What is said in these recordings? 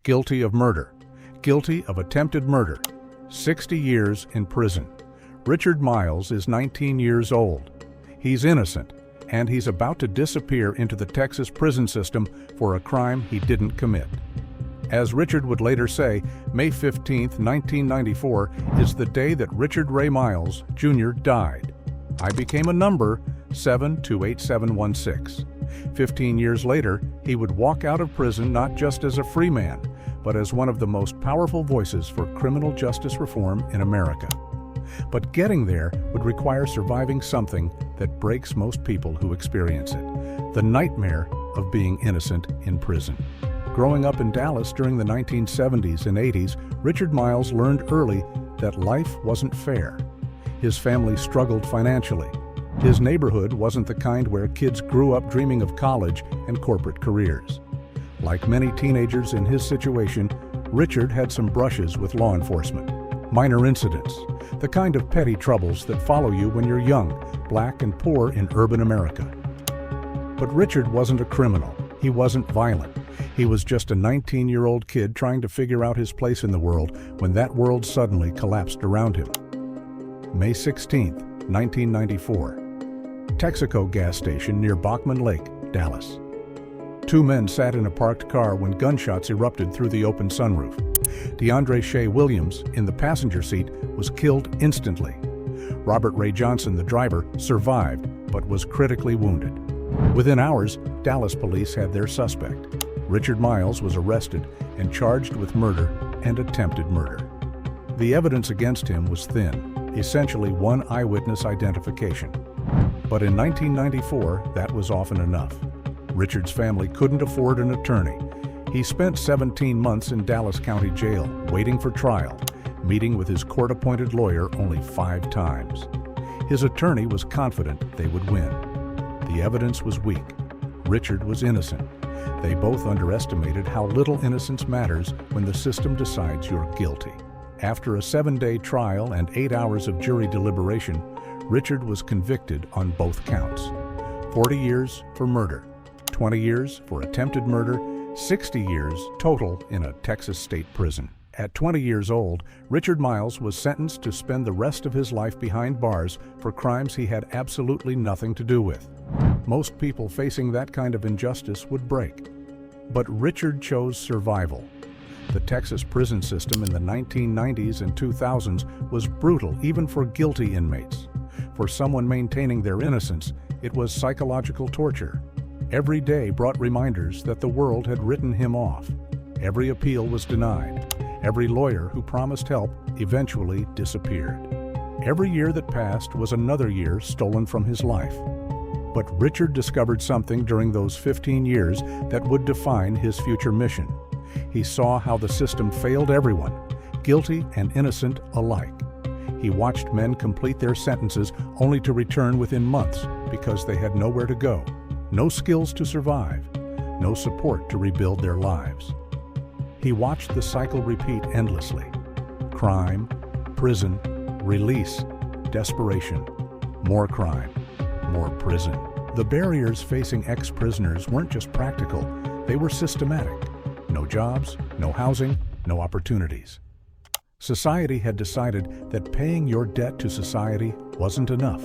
guilty of murder, guilty of attempted murder, 60 years in prison. Richard Miles is 19 years old. He's innocent, and he's about to disappear into the Texas prison system for a crime he didn't commit. As Richard would later say, May 15, 1994 is the day that Richard Ray Miles, Jr. died. I became a number, 728716. 15 years later, he would walk out of prison not just as a free man, but as one of the most powerful voices for criminal justice reform in America. But getting there would require surviving something that breaks most people who experience it: the nightmare of being innocent in prison. Growing up in Dallas during the 1970s and 80s, Richard Miles learned early that life wasn't fair. His family struggled financially. His neighborhood wasn't the kind where kids grew up dreaming of college and corporate careers. Like many teenagers in his situation, Richard had some brushes with law enforcement. Minor incidents, the kind of petty troubles that follow you when you're young, black, and poor in urban America. But Richard wasn't a criminal. He wasn't violent. He was just a 19-year-old kid trying to figure out his place in the world when that world suddenly collapsed around him. May 16, 1994. Texaco gas station near Bachman Lake, Dallas. Two men sat in a parked car when gunshots erupted through the open sunroof. DeAndre Shea Williams, in the passenger seat, was killed instantly. Robert Ray Johnson, the driver, survived but was critically wounded. Within hours, Dallas police had their suspect. Richard Miles was arrested and charged with murder and attempted murder. The evidence against him was thin, essentially one eyewitness identification. But in 1994, that was often enough. Richard's family couldn't afford an attorney. He spent 17 months in Dallas County Jail, waiting for trial, meeting with his court-appointed lawyer only 5 times. His attorney was confident they would win. The evidence was weak. Richard was innocent. They both underestimated how little innocence matters when the system decides you're guilty. After a 7-day trial and 8 hours of jury deliberation, Richard was convicted on both counts. 40 years for murder, 20 years for attempted murder, 60 years total in a Texas state prison. At 20 years old, Richard Miles was sentenced to spend the rest of his life behind bars for crimes he had absolutely nothing to do with. Most people facing that kind of injustice would break. But Richard chose survival. The Texas prison system in the 1990s and 2000s was brutal even for guilty inmates. For someone maintaining their innocence, it was psychological torture. Every day brought reminders that the world had written him off. Every appeal was denied. Every lawyer who promised help eventually disappeared. Every year that passed was another year stolen from his life. But Richard discovered something during those 15 years that would define his future mission. He saw how the system failed everyone, guilty and innocent alike. He watched men complete their sentences only to return within months because they had nowhere to go, no skills to survive, no support to rebuild their lives. He watched the cycle repeat endlessly. Crime, prison, release, desperation, more crime, more prison. The barriers facing ex-prisoners weren't just practical, they were systematic. No jobs, no housing, no opportunities. Society had decided that paying your debt to society wasn't enough.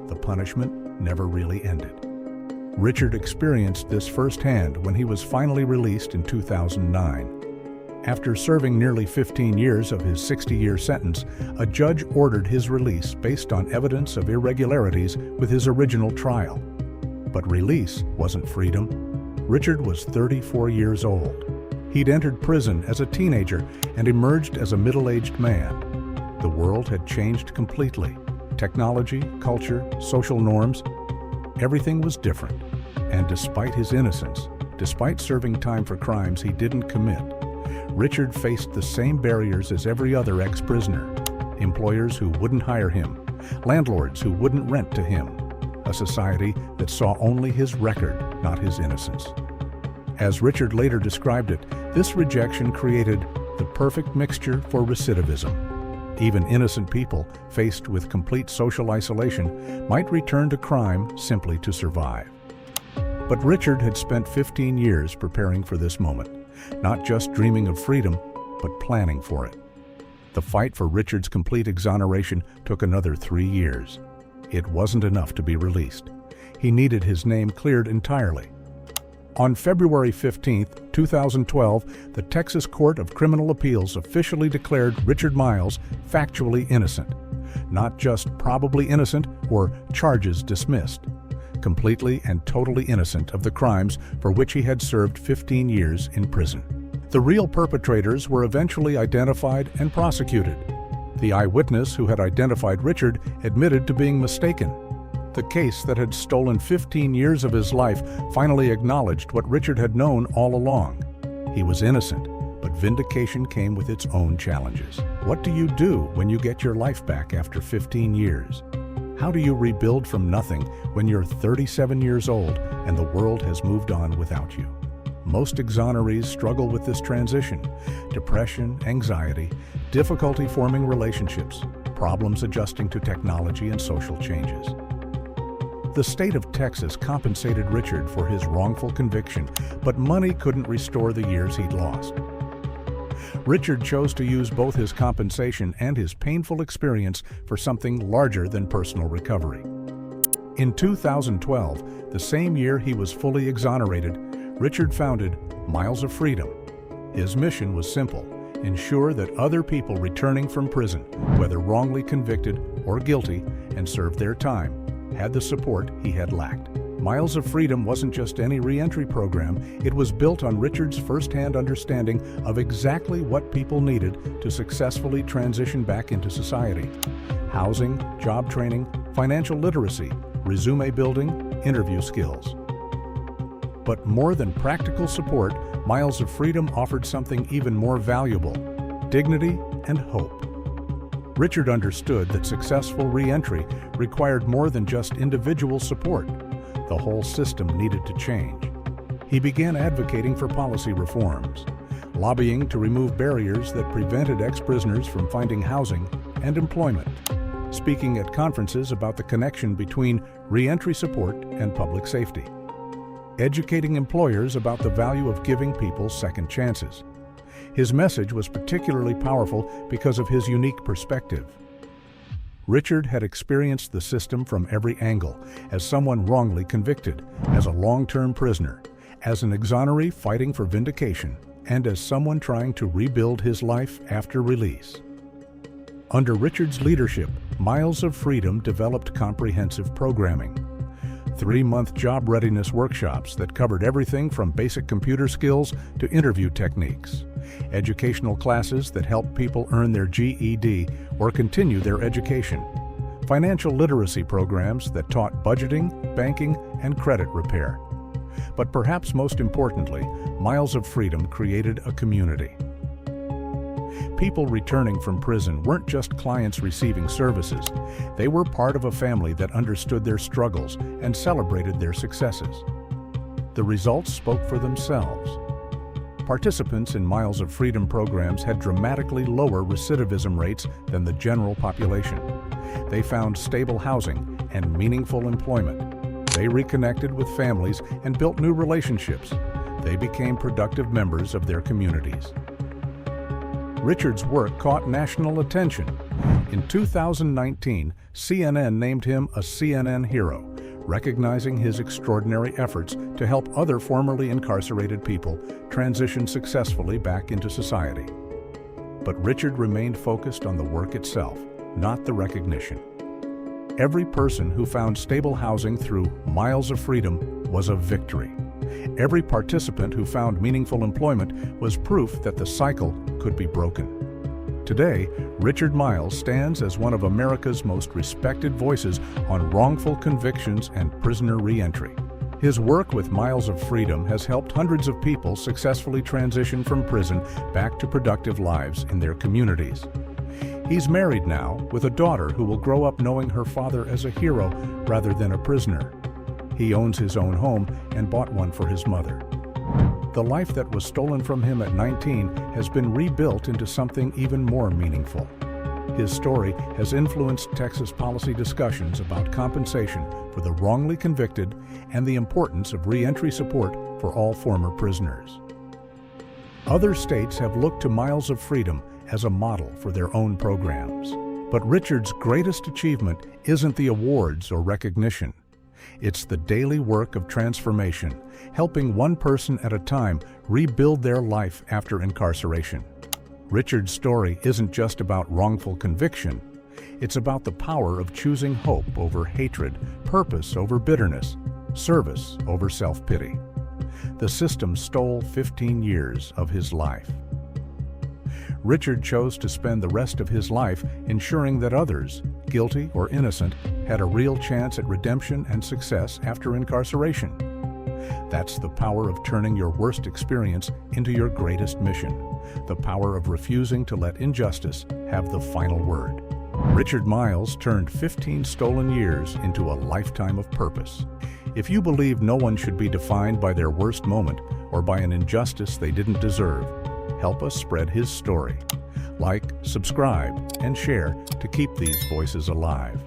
The punishment never really ended. Richard experienced this firsthand when he was finally released in 2009. After serving nearly 15 years of his 60-year sentence, a judge ordered his release based on evidence of irregularities with his original trial. But release wasn't freedom. Richard was 34 years old. He'd entered prison as a teenager and emerged as a middle-aged man. The world had changed completely. Technology, culture, social norms, everything was different. And despite his innocence, despite serving time for crimes he didn't commit, Richard faced the same barriers as every other ex-prisoner. Employers who wouldn't hire him, landlords who wouldn't rent to him, a society that saw only his record, not his innocence. As Richard later described it, this rejection created the perfect mixture for recidivism. Even innocent people, faced with complete social isolation, might return to crime simply to survive. But Richard had spent 15 years preparing for this moment. not just dreaming of freedom, but planning for it. The fight for Richard's complete exoneration took another 3 years. It wasn't enough to be released. He needed his name cleared entirely. On February 15, 2012, the Texas Court of Criminal Appeals officially declared Richard Miles factually innocent. Not just probably innocent or charges dismissed. Completely and totally innocent of the crimes for which he had served 15 years in prison. The real perpetrators were eventually identified and prosecuted. The eyewitness who had identified Richard admitted to being mistaken. The case that had stolen 15 years of his life finally acknowledged what Richard had known all along. He was innocent, but vindication came with its own challenges. What do you do when you get your life back after 15 years? How do you rebuild from nothing when you're 37 years old and the world has moved on without you? Most exonerees struggle with this transition: depression, anxiety, difficulty forming relationships, problems adjusting to technology and social changes. The state of Texas compensated Richard for his wrongful conviction, but money couldn't restore the years he'd lost. Richard chose to use both his compensation and his painful experience for something larger than personal recovery. In 2012, the same year he was fully exonerated, Richard founded Miles of Freedom. His mission was simple: ensure that other people returning from prison, whether wrongly convicted or guilty, and served their time, had the support he had lacked. Miles of Freedom wasn't just any re-entry program, it was built on Richard's first-hand understanding of exactly what people needed to successfully transition back into society. Housing, job training, financial literacy, resume building, interview skills. But more than practical support, Miles of Freedom offered something even more valuable: dignity and hope. Richard understood that successful re-entry required more than just individual support. The whole system needed to change. He began advocating for policy reforms, lobbying to remove barriers that prevented ex-prisoners from finding housing and employment, speaking at conferences about the connection between re-entry support and public safety, educating employers about the value of giving people second chances. His message was particularly powerful because of his unique perspective. Richard had experienced the system from every angle: as someone wrongly convicted, as a long-term prisoner, as an exoneree fighting for vindication, and as someone trying to rebuild his life after release. Under Richard's leadership, Miles of Freedom developed comprehensive programming. 3-month job readiness workshops that covered everything from basic computer skills to interview techniques. Educational classes that helped people earn their GED or continue their education. Financial literacy programs that taught budgeting, banking, and credit repair. But perhaps most importantly, Miles of Freedom created a community. People returning from prison weren't just clients receiving services. They were part of a family that understood their struggles and celebrated their successes. The results spoke for themselves. Participants in Miles of Freedom programs had dramatically lower recidivism rates than the general population. They found stable housing and meaningful employment. They reconnected with families and built new relationships. They became productive members of their communities. Richard's work caught national attention. In 2019, CNN named him a CNN hero, recognizing his extraordinary efforts to help other formerly incarcerated people transition successfully back into society. But Richard remained focused on the work itself, not the recognition. Every person who found stable housing through Miles of Freedom was a victory. Every participant who found meaningful employment was proof that the cycle could be broken. Today, Richard Miles stands as one of America's most respected voices on wrongful convictions and prisoner re-entry. His work with Miles of Freedom has helped hundreds of people successfully transition from prison back to productive lives in their communities. He's married now, with a daughter who will grow up knowing her father as a hero rather than a prisoner. He owns his own home and bought one for his mother. The life that was stolen from him at 19 has been rebuilt into something even more meaningful. His story has influenced Texas policy discussions about compensation for the wrongly convicted and the importance of re-entry support for all former prisoners. Other states have looked to Miles of Freedom as a model for their own programs. But Richard's greatest achievement isn't the awards or recognition. It's the daily work of transformation, helping one person at a time rebuild their life after incarceration. Richard's story isn't just about wrongful conviction. It's about the power of choosing hope over hatred, purpose over bitterness, service over self-pity. The system stole 15 years of his life. Richard chose to spend the rest of his life ensuring that others, guilty or innocent, had a real chance at redemption and success after incarceration. That's the power of turning your worst experience into your greatest mission, the power of refusing to let injustice have the final word. Richard Miles turned 15 stolen years into a lifetime of purpose. If you believe no one should be defined by their worst moment or by an injustice they didn't deserve, help us spread his story. Like, subscribe, and share to keep these voices alive.